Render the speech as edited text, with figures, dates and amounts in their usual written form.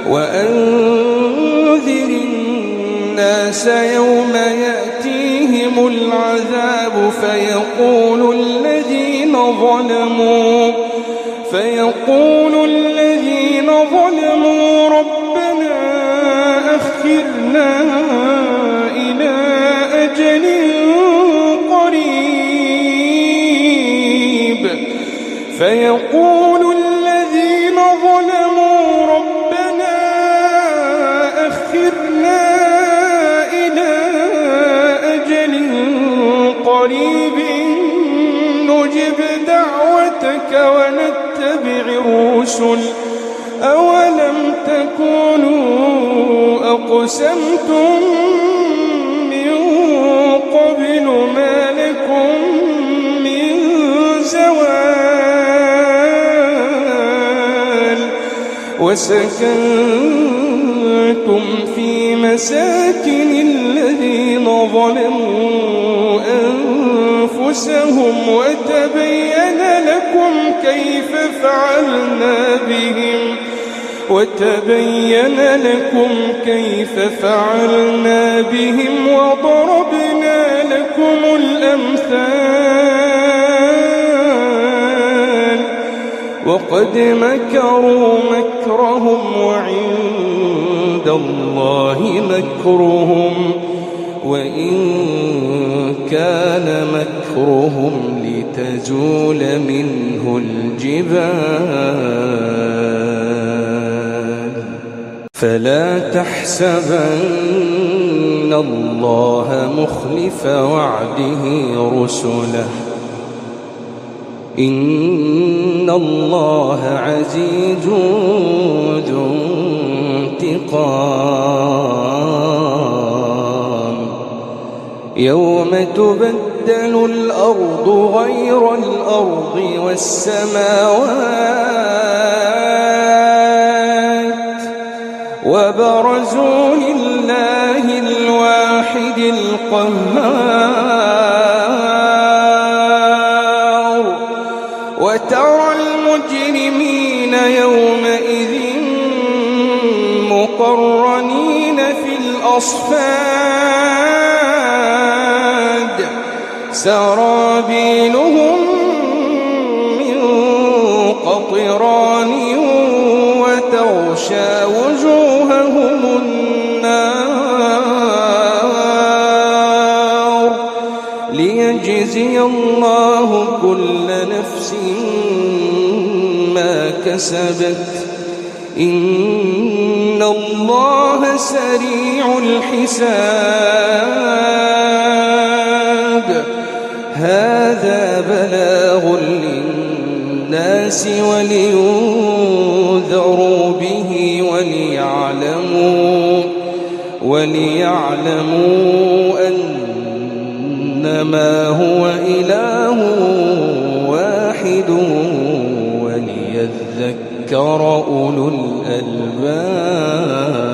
وأنذر الناس يوم يأتيهم العذاب فيقول الذين ظلموا ربنا أخرنا إلى أجل قريب نجب دعوتك ونتبع الرسل أولم تكونوا أقسمتم من قبل ما لكم من زوال وسكنتم في مساكن الذين ظلموا أنفسهم وتبين لكم كيف فعلنا بهم وضربنا لكم الأمثال وقد مكروا مكرهم وعند الله مكرهم وإن كان مكرهم لتزول منه الجبال فلا تحسبن الله مخلف وعده رسله إن الله عزيز ذو انتقام يوم تبدل الأرض غير الأرض والسماوات وبرزوا لله الواحد القهار وترى المجرمين يومئذ مقرنين في الأصفاد سرابيلهم من قطران وتغشى وجوههم النار ليجزي الله كل نفس ما كسبت إن الله سريع الحساب هذا بلاغ للناس ولينذروا به وليعلموا أنما هو إله واحد وليذكر أولو الألباب